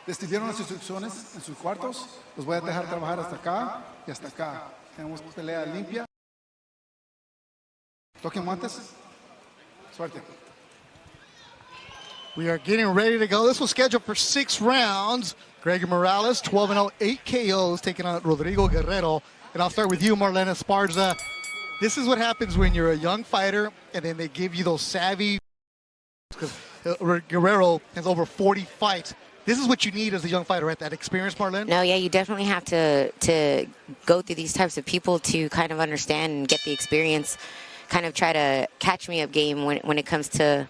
Les dieron las instrucciones en sus cuartos. Los voy a dejar trabajar hasta acá y hasta acá. Tenemos pelea limpia. Toquen guantes. Suerte. We are getting ready to go. This was scheduled for 6 rounds. Gregory Morales, 12-0, 8 KOs, taking on Rodrigo Guerrero. And I'll start with you, Marlen Esparza. This is what happens when you're a young fighter and then they give you those savvy, because Guerrero has over 40 fights. This is what you need as a young fighter, right? That experience, Marlen? No, yeah, you definitely have to go through these types of people to kind of understand and get the experience, kind of try to catch me up game when it comes to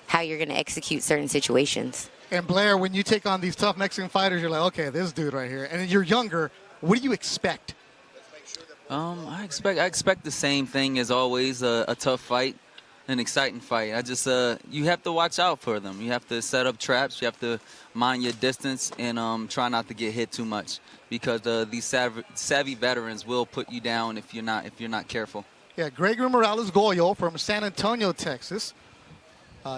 how you're going to execute certain situations. And Blair, when you take on these tough Mexican fighters, you're like, okay, this dude right here. And you're younger. What do you expect? I expect the same thing as always, a tough fight, an exciting fight. You have to watch out for them. You have to set up traps. You have to mind your distance and try not to get hit too much, because these savvy veterans will put you down if you're not careful. Yeah, Gregory Morales Goyo from San Antonio, Texas.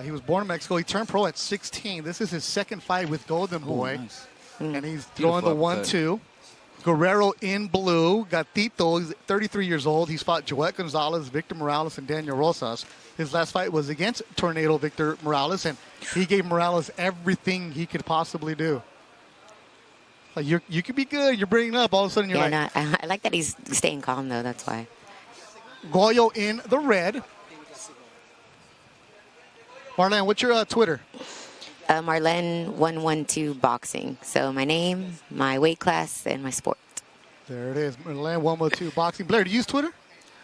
He was born in Mexico. He turned pro at 16. This is his second fight with Golden Boy. Nice. And he's throwing the 1-2. Guerrero in blue. Gatito, he's 33 years old. He's fought Joet Gonzalez, Victor Morales, and Daniel Rosas. His last fight was against Tornado Victor Morales, and he gave Morales everything he could possibly do. Like you could be good. You're bringing up. All of a sudden, you're like... No, I like that he's staying calm, though. That's why. Goyo in the red. Marlen, what's your Twitter? Marlen112 Boxing. So my name, my weight class, and my sport. There it is, Marlen112 Boxing. Blair, do you use Twitter?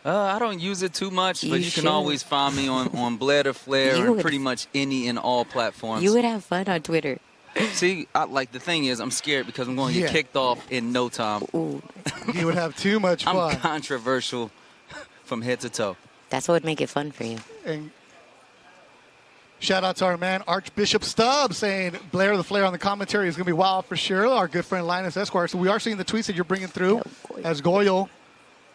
I don't use it too much, but you can always find me on Blair to Flair and pretty much any and all platforms. You would have fun on Twitter. See, the thing is, I'm scared because I'm going to get kicked off in no time. Ooh. You would have too much fun. I'm controversial from head to toe. That's what would make it fun for you. And shout out to our man, Archbishop Stubbs, saying Blair the Flair on the commentary is going to be wild for sure. Our good friend Linus Esquire. So we are seeing the tweets that you're bringing through as Goyo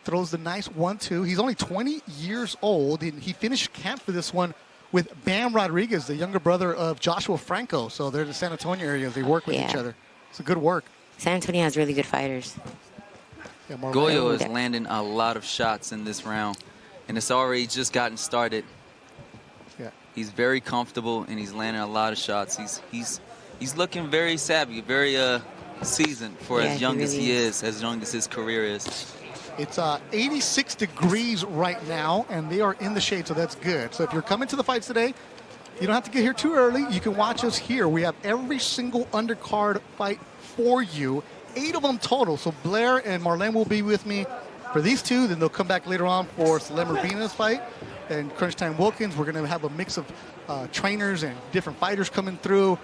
throws the nice 1-2. He's only 20 years old, and he finished camp for this one with Bam Rodriguez, the younger brother of Joshua Franco. So they're in the San Antonio area. They work with each other. It's a good work. San Antonio has really good fighters. Yeah, Goyo is landing a lot of shots in this round, and it's already just gotten started. Yeah. He's very comfortable, and he's landing a lot of shots. He's looking very savvy, very seasoned for as young as he is, as young as his career is. It's 86 degrees right now, and they are in the shade, so that's good. So if you're coming to the fights today, you don't have to get here too early. You can watch us here. We have every single undercard fight for you, 8 of them total. So Blair and Marlen will be with me for these 2. Then they'll come back later on for Salem Urbina's fight and Crunch Time Wilkins. We're going to have a mix of trainers and different fighters coming through.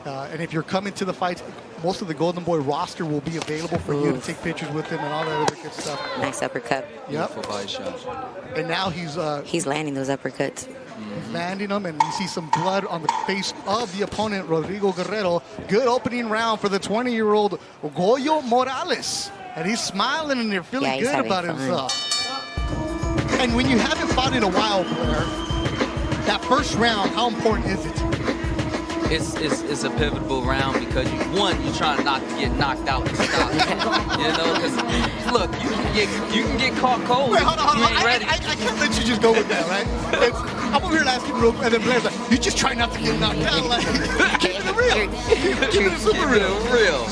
And if you're coming to the fights, most of the Golden Boy roster will be available for you to take pictures with him and all that other good stuff. Nice uppercut. Yep. Beautiful body shot. And now he's landing those uppercuts. He's landing them, and you see some blood on the face of the opponent, Rodrigo Guerrero. Good opening round for the 20-year-old Goyo Morales. And he's smiling and they're feeling good about himself. And when you haven't fought in a while, Blair, that first round, how important is it? It's a pivotal round because you're trying not to get knocked out and stop. Because look, you can get caught cold. Wait, hold on. You ain't ready. I can't let you just go with that, right? I'm over here asking real, and then Blair's like, you just try not to get knocked out. Like, keep it real. Keep it super real.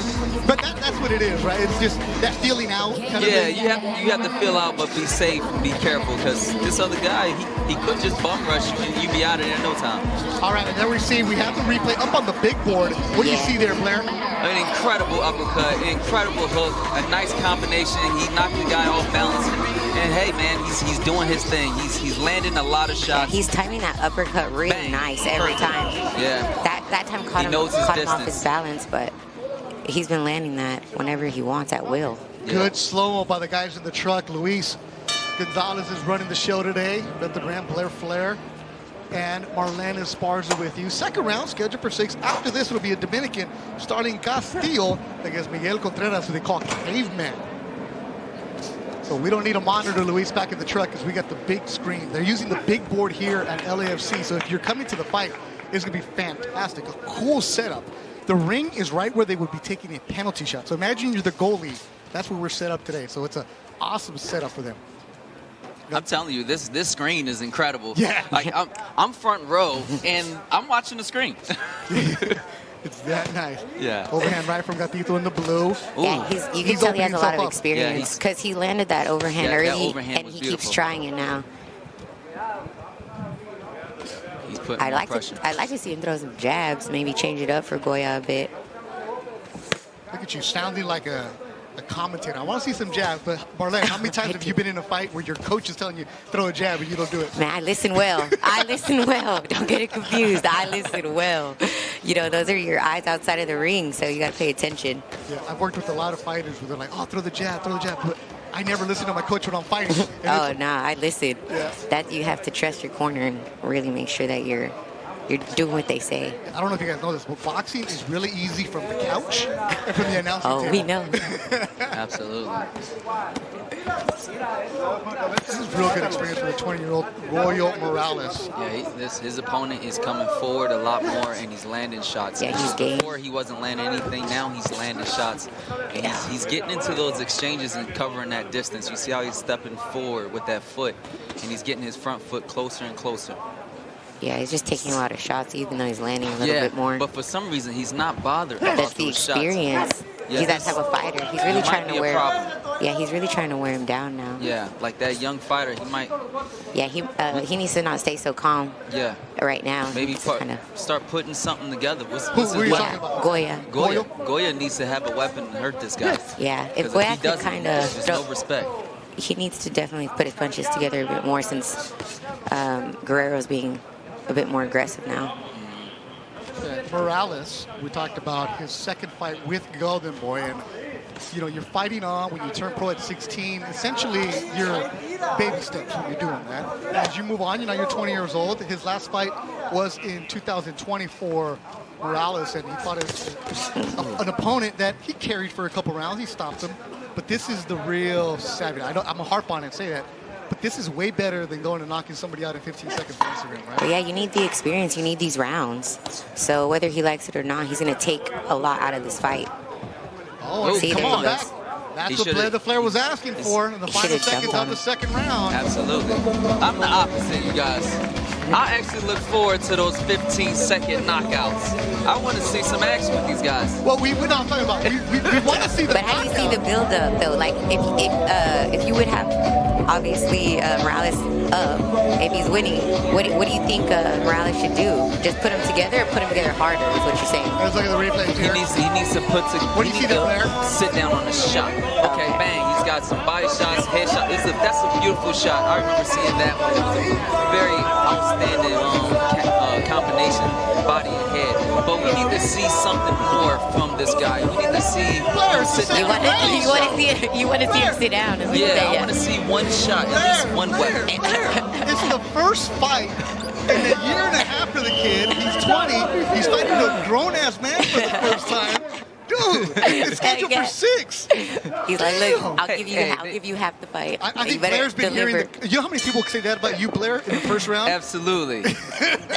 But that's what it is, right? It's just that feeling out. Kind of thing. You have to feel out, but be safe and be careful, because this other guy, he could just bum rush you and you'd be out of there in no time. All right, and then we have the replay up on the big board. What do you see there, Blair? An incredible uppercut, an incredible hook, a nice combination. He knocked the guy off balance. And hey, man, he's doing his thing. He's landing a lot of shots. He's timing that uppercut really nice every time. Yeah. That time caught him off his balance, but he's been landing that whenever he wants at will. Good slow-mo by the guys in the truck. Luis Gonzalez is running the show today. With the Grand Blair Flair and Marlen Esparza with you. Second round scheduled for 6. After this, it'll be a Dominican starting Castillo against Miguel Contreras, who they call Caveman. So we don't need a monitor, Luis, back in the truck because we got the big screen. They're using the big board here at LAFC. So if you're coming to the fight, it's going to be fantastic. A cool setup. The ring is right where they would be taking a penalty shot. So imagine you're the goalie. That's where we're set up today. So it's an awesome setup for them. I'm telling you, this screen is incredible. Yeah. Like I'm front row and I'm watching the screen. It's that nice. Yeah. Overhand right from Gatito in the blue. Yeah, you can tell he has a lot of experience because he landed that overhand early, and he keeps trying it now. He's putting I'd pressure. like to see him throw some jabs, maybe change it up for Goya a bit. Look at you, sounding like a commentator. I want to see some jabs, but Marlene, how many times have you been in a fight where your coach is telling you throw a jab and you don't do it? Man, I listen well. I listen well. Don't get it confused. I listen well. You know, those are your eyes outside of the ring, so you got to pay attention. Yeah, I've worked with a lot of fighters where they're like, oh, throw the jab, but I never listen to my coach when I'm fighting. And I listen. Yeah. That you have to trust your corner and really make sure that you're doing what they say. I don't know if you guys know this, but boxing is really easy from the couch and from the announcing table. We know. Absolutely. This is real good experience for the 20-year-old Royal Morales. Yeah, his opponent is coming forward a lot more, and he's landing shots. Yeah, he's game. Before he wasn't landing anything. Now he's landing shots, and he's getting into those exchanges and covering that distance. You see how he's stepping forward with that foot, and he's getting his front foot closer and closer. Yeah, he's just taking a lot of shots, even though he's landing a little bit more. But for some reason, he's not bothered about That's the those experience. shots. Yeah, he's that type of fighter. He's really trying to wear. Problem. Yeah, he's really trying to wear him down now. Yeah, like that young fighter, he might. Yeah, he needs to not stay so calm. Yeah. Right now. Maybe start putting something together. What's Who are you his talking about? Goya. Goya needs to have a weapon to hurt this guy. Yeah, if 'Cause Goya he could doesn't, kind there's of. no respect. He needs to definitely put his punches together a bit more since Guerrero's being a bit more aggressive now. Morales, we talked about his second fight with Golden Boy, and you know, you're fighting on when you turn pro at 16. Essentially, you're baby steps when you're doing that. As you move on, you know, you're 20 years old. His last fight was in 2020 for Morales, and he fought an opponent that he carried for a couple rounds. He stopped him, but this is the real savage. I'm gonna harp on it and say that. But this is way better than going and knocking somebody out in 15 seconds on Instagram, right? Well, yeah, you need the experience. You need these rounds. So whether he likes it or not, he's going to take a lot out of this fight. Oh, See, come there on he back. goes. That's what Blair the Flair was asking for in the final should've seconds jumped on of the him. second round. Absolutely. I'm the opposite, you guys. I actually look forward to those 15-second knockouts. I want to see some action with these guys. Well, we're not talking about. We want to see the. But how do you see the build-up, though? Like, if you would have, obviously, Morales up, if he's winning, what do you think Morales should do? Just put them together or put them together harder is what you're saying? Let's look at the replays here. He needs to put to. What do you see there, Blair? Sit down on a shot. Okay, bang. He's got some body shots, head shots. That's a beautiful shot. I remember seeing that one. It was a very outstanding combination, body and head. But we need to see something more from this guy. We need to see Blair, him sit down. You want to see him sit down? Is what you're Yeah, saying, I want to see one shot, at least one weapon. It's the first fight in a year and a half for the kid. He's 20. He's fighting a grown-ass man for the first time. Dude, it's scheduled for 6. He's like, look, I'll give you half the fight. I You think better Blair's been deliver. hearing you know how many people say that about you, Blair, in the first round? Absolutely.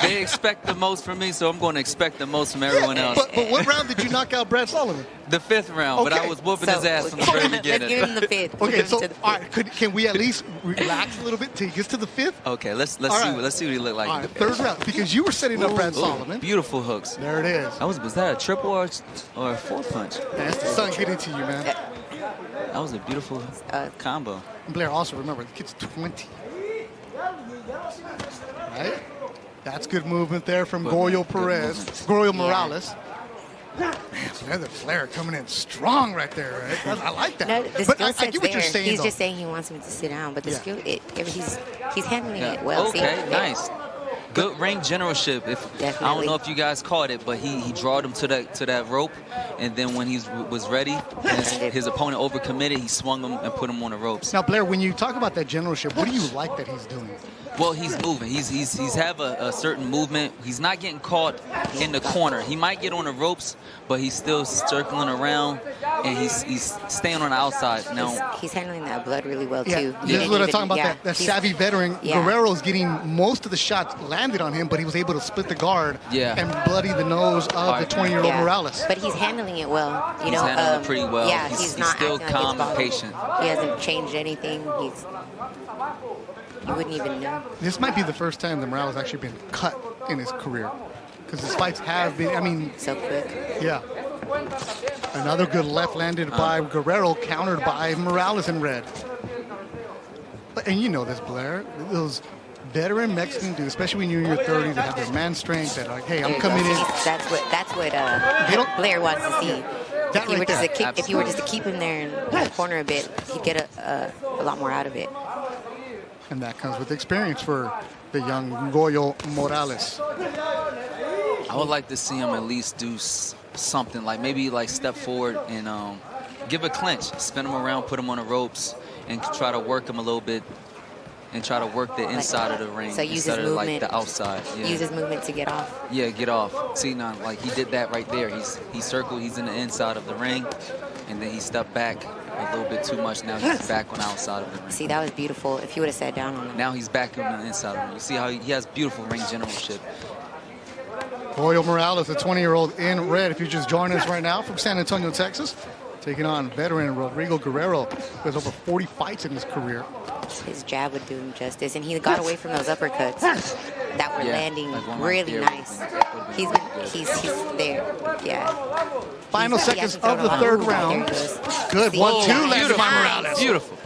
They expect the most from me, so I'm going to expect the most from everyone else. But what round did you knock out Brad Sullivan? The 5th round, but I Okay. was whooping his ass from the very Let's beginning. give him the 5th. Okay, Give him so to the all 5th. right, can we at least relax a little bit till he gets to the 5th? Okay, let's All see right. let's see what he looked like. All right, 3rd round, because you were setting up Brad Sullivan. Beautiful hooks. There it is. Was that a triple or a 4-punch? That's the sun getting to you, man. That was a beautiful combo. Blair, also remember, the kid's 20. Right? That's good movement there from Goyo Morales. Man, so there's the Flair coming in strong right there, right? I like that. No, the but skill I set's get what you're there. saying, He's though. just saying he wants him to sit down, but the Yeah. skill, he's handling Yeah. it well. Okay, See? nice. Good ring generalship. I don't Definitely. know if you guys caught it, but he drawed him to that rope, and then when he was ready, his opponent overcommitted. He swung him and put him on the ropes. Now, Blair, when you talk about that generalship, what do you like that he's doing? Well, he's moving. He's have a certain movement. He's not getting caught in the corner. He might get on the ropes, but he's still circling around, and he's staying on the outside. Now, He's handling that blood really well Yeah, too. this is what I'm talking about. That he's- savvy veteran Yeah. Guerrero's getting most of the shots landing landed on him, but he was able to split the guard Yeah. and bloody the nose of the 20-year-old Yeah. Morales. But he's handling it well. You He's know, handling it pretty well. Yeah, He's not still acting calm like and it's patient. He hasn't changed anything. You wouldn't even know. This might be the first time that Morales actually been cut in his career, because his fights have been, I mean, So quick. yeah. Another good left landed by Guerrero, countered by Morales in red. And you know this, Blair. Those veteran Mexican dudes, especially when you're in your 30s, that have their man strength, that are like, hey, I'm coming in. That's what Blair wants to see. That right there. If you were just to keep him there in the corner a bit, he'd get a lot more out of it. And that comes with experience for the young Goyo Morales. I would like to see him at least do something, like maybe like step forward and give a clinch, spin him around, put him on the ropes, and try to work him a little bit, and try to work the inside of the ring So use his instead of like movement. the outside. Yeah. Use his movement to get off. Yeah, get off. See now, like he did that right there. He circled. He's in the inside of the ring, and then he stepped back a little bit too much. Now he's back on the outside of the ring. See, that was beautiful. If you would have sat down on him. Now he's back on the inside of the ring. You see how he has beautiful ring generalship. Goyo Morales, the 20-year-old in red. If you just joined us right now from San Antonio, Texas, taking on veteran Rodrigo Guerrero, who has over 40 fights in his career. His jab would do him justice, and he got away from those uppercuts that were landing like one really right there nice. He's there. Yeah. Final He seconds hasn't thrown of the a lot. third There round. he goes. Good See? 1-2 Oh, landed by beautiful. Morales. Beautiful.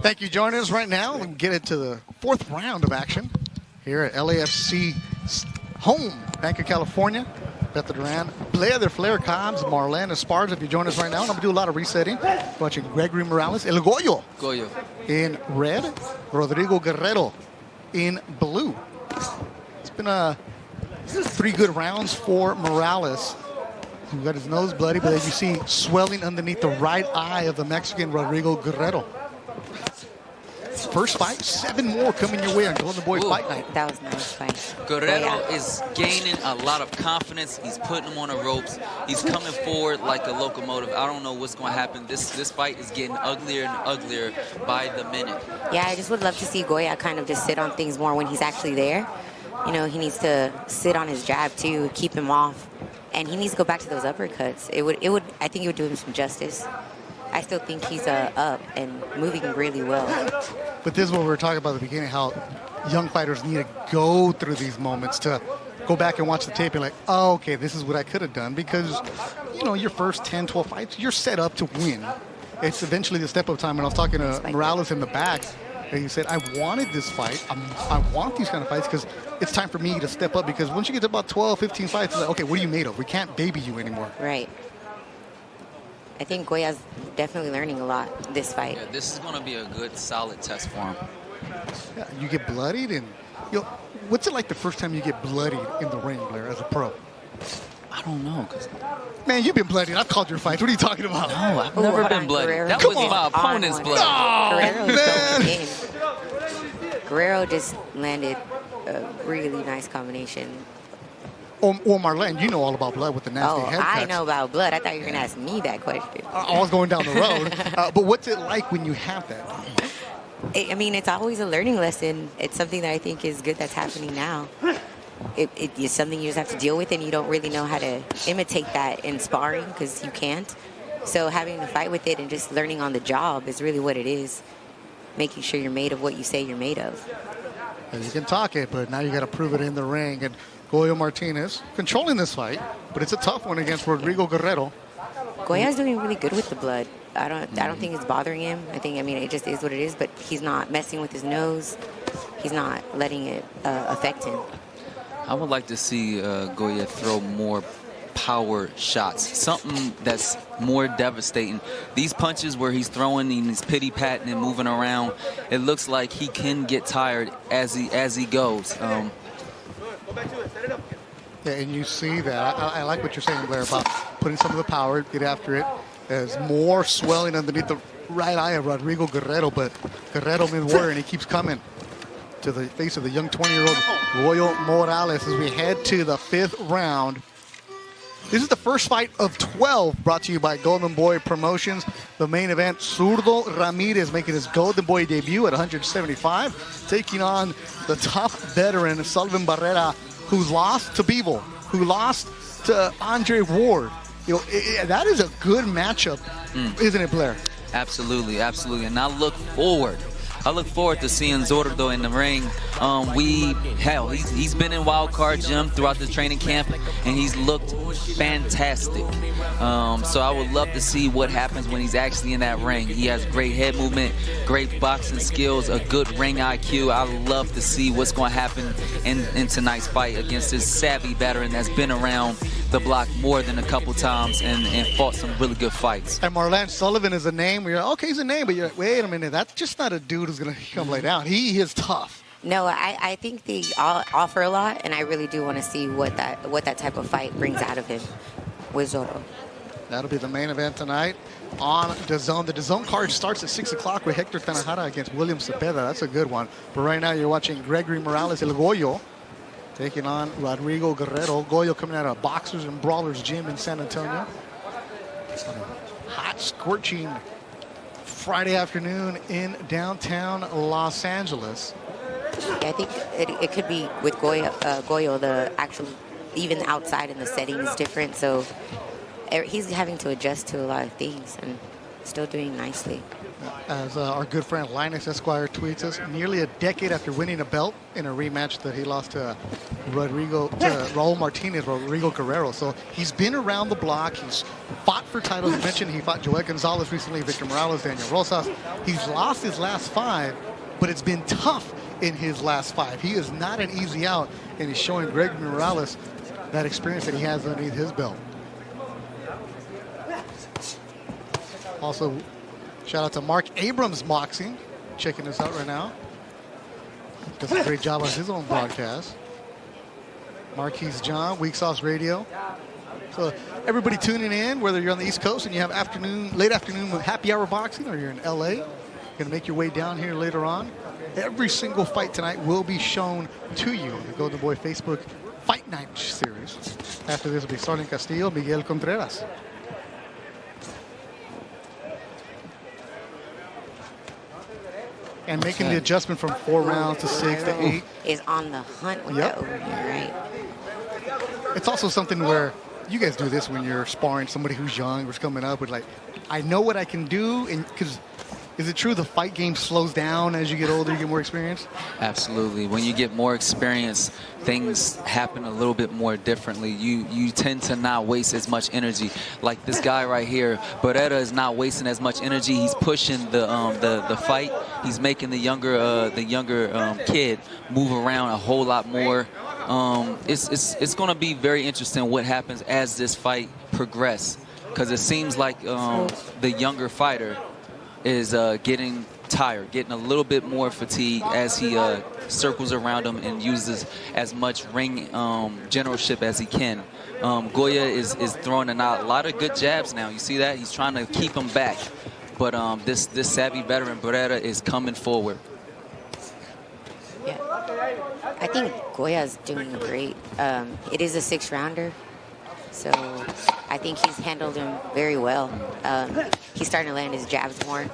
Thank you. Joining us right now. We'll get into the fourth round of action here at LAFC home, Bank of California. Beth Duran, Blair, their Flair Cobbs, Marlene Esparza. If you join us right now, I'm going to do a lot of resetting. Watching Gregory Morales, El Goyo Goyo. in red, Rodrigo Guerrero in blue. It's been 3 good rounds for Morales. He got his nose bloody, but as you see, swelling underneath the right eye of the Mexican Rodrigo Guerrero. First fight, 7 more coming your way on Golden Boy Ooh. Fight Night. That was a nice fight. Guerrero is gaining a lot of confidence. He's putting him on the ropes. He's coming forward like a locomotive. I don't know what's going to happen. This fight is getting uglier and uglier by the minute. Yeah, I just would love to see Goya kind of just sit on things more when he's actually there. You know, he needs to sit on his jab too, keep him off, and he needs to go back to those uppercuts. I think it would do him some justice. I still think he's up and moving really well. But this is what we were talking about at the beginning, how young fighters need to go through these moments to go back and watch the tape and like, oh, okay, this is what I could have done. Because, you know, your first 10, 12 fights, you're set up to win. It's eventually the step-up time. And I was talking to Morales in the back, and he said, I wanted this fight. I want these kind of fights because it's time for me to step up. Because once you get to about 12, 15 fights, it's like, okay, what are you made of? We can't baby you anymore. Right. I think Goya's definitely learning a lot this fight. Yeah, this is going to be a good, solid test for him. Yeah, you get bloodied, and you know, what's it like the first time you get bloodied in the ring, Blair, as a pro? I don't know. Man, you've been bloodied. I've called your fights. What are you talking about? No, I've Ooh, never hold been on, bloody. Guerrero. That Come was on. my opponent's blood. Oh, Guerrero's man. going in. Guerrero just landed a really nice combination. Or Marlene, you know all about blood with the nasty head cuts. I know about blood. I thought you were going to ask me that question. I was going down the road. But what's it like when you have that? I mean, it's always a learning lesson. It's something that I think is good that's happening now. It is something you just have to deal with, and you don't really know how to imitate that in sparring because you can't. So having to fight with it and just learning on the job is really what it is. Making sure you're made of what you say you're made of. And you can talk it, but now you got to prove it in the ring. And Goyo Martinez controlling this fight, but it's a tough one against Rodrigo Guerrero. Goya's doing really good with the blood. I don't think it's bothering him. I mean, it just is what it is, but he's not messing with his nose. He's not letting it affect him. I would like to see Goya throw more power shots, something that's more devastating. These punches where he's throwing and he's pity-patting and moving around, it looks like he can get tired as he goes. Yeah, and you see that. I like what you're saying, Blair, about putting some of the power, get after it. There's more swelling underneath the right eye of Rodrigo Guerrero, but Guerrero been worrying. He keeps coming to the face of the young 20-year-old Goyo Morales as we head to the 5th round. This is the first fight of 12 brought to you by Golden Boy Promotions. The main event, Zurdo Ramirez making his Golden Boy debut at 175, taking on the top veteran, Sullivan Barrera, who's lost to Bivol, who lost to Andre Ward. That is a good matchup, isn't it, Blair? Absolutely, absolutely. And I look forward to seeing Zurdo in the ring. He's been in Wild Card Gym throughout the training camp, and he's looked fantastic. So I would love to see what happens when he's actually in that ring. He has great head movement, great boxing skills, a good ring IQ. I love to see what's going to happen in tonight's fight against this savvy veteran that's been around the block more than a couple times and fought some really good fights. And Marlon Sullivan is a name where you're like, okay, he's a name, but you're like, wait a minute, that's just not a dude who's going to come lay down. He is tough. No, I think they all offer a lot, and I really do want to see what that type of fight brings out of him with Zurdo. That'll be the main event tonight on Dazn. The Dazn card starts at 6 o'clock with Hector Tanajara against William Cepeda. That's a good one. But right now you're watching Gregory Morales, El Goyo, taking on Rodrigo Guerrero. Goyo coming out of Boxers and Brawlers Gym in San Antonio. Hot, scorching Friday afternoon in downtown Los Angeles. Yeah, I think it could be with Goyo, the actual, even outside in the setting is different. So he's having to adjust to a lot of things and still doing nicely. As our good friend Linus Esquire tweets us, nearly a decade after winning a belt in a rematch that he lost to Raul Martinez, Rodrigo Guerrero. So he's been around the block. He's fought for titles. You mentioned he fought Joel Gonzalez recently, Victor Morales, Daniel Rosas. He's lost his last 5, but it's been tough in his last 5. He is not an easy out, and he's showing Gregory Morales that experience that he has underneath his belt. Also, shout out to Mark Abrams Boxing, checking us out right now. Does a great job on his own broadcast. Marquise John, Weak Sauce Radio. So everybody tuning in, whether you're on the East Coast and you have late afternoon happy hour boxing, or you're in LA, you're gonna make your way down here later on. Every single fight tonight will be shown to you on the Golden Boy Facebook Fight Night series. After this will be Starling Castillo, Miguel Contreras. And making the adjustment from 4 rounds to 6 to 8. Is on the hunt with that over here, right? It's also something where you guys do this when you're sparring somebody who's young, who's coming up with like, I know what I can do, and because is it true the fight game slows down as you get older, you get more experience? Absolutely. When you get more experience, things happen a little bit more differently. You tend to not waste as much energy. Like this guy right here, Barrera is not wasting as much energy. He's pushing the fight. He's making the younger kid move around a whole lot more. It's going to be very interesting what happens as this fight progresses, because it seems like the younger fighter is getting tired, getting a little bit more fatigued as he circles around him and uses as much ring generalship as he can. Goya is throwing a lot of good jabs now. You see that? He's trying to keep him back. But this savvy veteran, Barrera, is coming forward. Yeah. I think Goya's doing great. It is a 6-rounder. So I think he's handled him very well. He's starting to land his jabs more.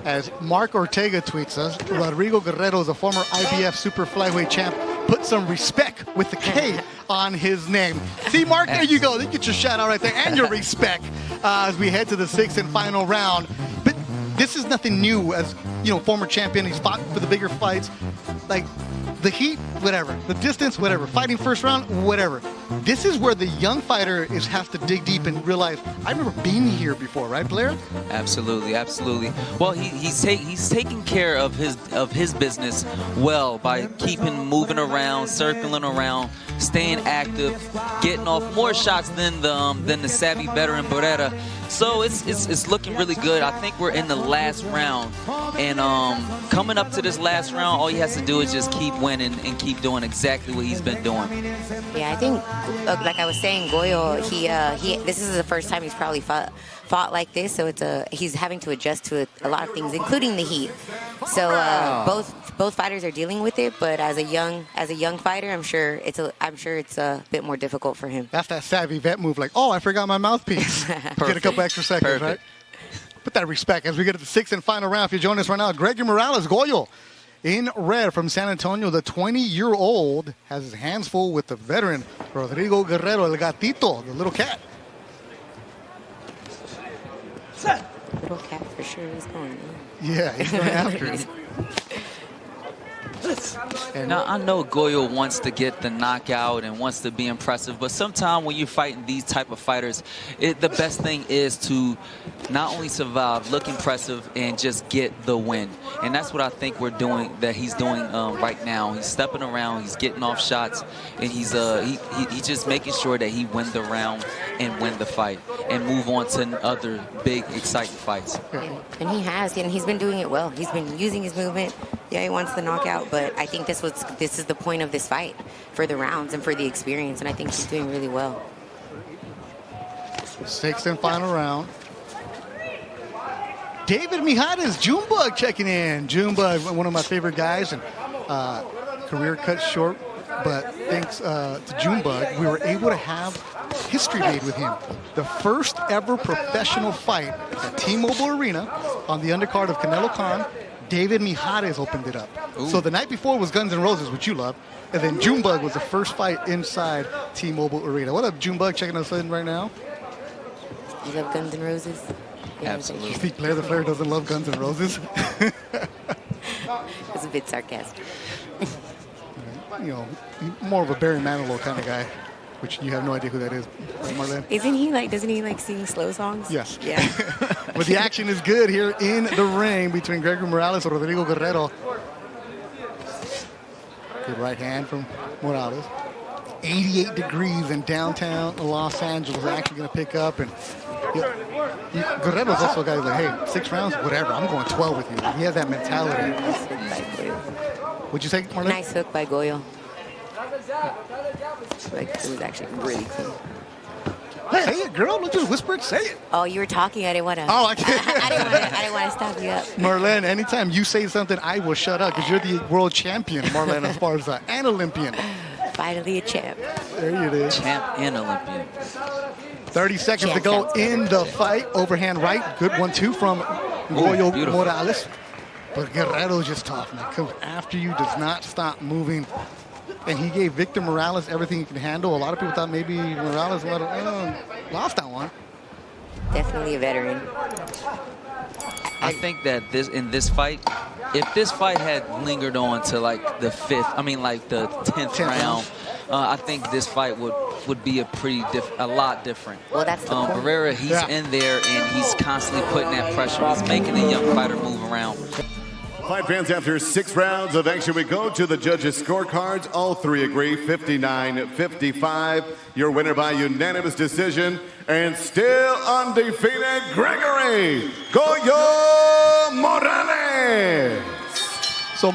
As Mark Ortega tweets us, Rodrigo Guerrero is a former IBF super flyweight champ. Put some respect with the K on his name. See, Mark, there you go. You get your shout out right there and your respect as we head to the 6th and final round. But this is nothing new. As you know, former champion, he's fought for the bigger fights. Like the heat, whatever. The distance, whatever. Fighting first round, whatever. This is where the young fighter has to dig deep and realize, I've never been here before, right, Blair? Absolutely, absolutely. Well, he's taking care of his business well by keeping moving around, circling around, staying active, getting off more shots than the savvy veteran Barrera. So it's looking really good. I think we're in the last round, and coming up to this last round, all he has to do is just keep winning and keep doing exactly what he's been doing. Yeah, I think like I was saying, Goyo, this is the first time he's probably fought like this, so he's having to adjust to a lot of things, including the heat. So both fighters are dealing with it, but as a young fighter, I'm sure it's a bit more difficult for him. That's that savvy vet move, like, oh, I forgot my mouthpiece. Get a couple extra seconds, right? Put that respect as we get to the sixth and final round. If you join us right now, Gregory Morales, Goyo, in red from San Antonio, the 20-year-old has his hands full with the veteran Rodrigo Guerrero, El Gatito, the little cat. Little cat for sure is going. Yeah, he's going after it. And now, I know Goyo wants to get the knockout and wants to be impressive, but sometimes when you're fighting these type of fighters, the best thing is to not only survive, look impressive, and just get the win. And that's what I think he's doing right now. He's stepping around, he's getting off shots, and he's just making sure that he wins the round and win the fight and move on to other big, exciting fights. And he has, and he's been doing it well. He's been using his movement. Yeah, he wants the knockout, but I think this is the point of this fight, for the rounds and for the experience, and I think he's doing really well. Sixth and final round. David Mijares, Junebug checking in. Junebug, one of my favorite guys, and career cut short, but thanks to Junebug, we were able to have history made with him. The first ever professional fight at T-Mobile Arena on the undercard of Canelo Khan. David Mijares opened it up. Ooh. So the night before was Guns N' Roses, which you love, and then Junebug was the first fight inside T-Mobile Arena. What up, Junebug, checking us in right now? You love Guns N' Roses? Yeah, absolutely. You think Blair the Flair doesn't love Guns N' Roses? It's a bit sarcastic. You know, more of a Barry Manilow kind of guy, which you have no idea who that is, Marlene. Doesn't he like sing slow songs? Yes. Yeah. But the action is good here in the ring between Gregory Morales and Rodrigo Guerrero. Good right hand from Morales. 88 degrees in downtown Los Angeles. Actually going to pick up. And Guerrero's also a guy who's like, hey, 6 rounds, whatever. I'm going 12 with you. He has that mentality. What'd you say, Marlene? Nice hook by Goyo. Like, it was actually really clean. Hey, say it, girl. Don't just whisper it. Say it. Oh, you were talking. I didn't want to. Oh, I can't. I didn't want to stop you up. Marlene, anytime you say something, I will shut up because you're the world champion, Marlene, as far as an Olympian. Finally a champ. There it is. Champ and Olympian. 30 seconds to go in the fight. Overhand right. Good 1-2 from Goyo Morales. But Guerrero's just tough, man. Comes after you, does not stop moving. And he gave Victor Morales everything he could handle. A lot of people thought maybe Morales lost that one. Definitely a veteran. I think that in this fight, if this fight had lingered on to like the 10th round, I think this fight would be a lot different. Well, that's the point. Barrera, he's in there and he's constantly putting that pressure. He's making the young fighter move around. Fight fans, after 6 rounds of action, we go to the judges' scorecards. All 3 agree, 59-55. Your winner by unanimous decision, and still undefeated, Gregory Goyo Morales. So,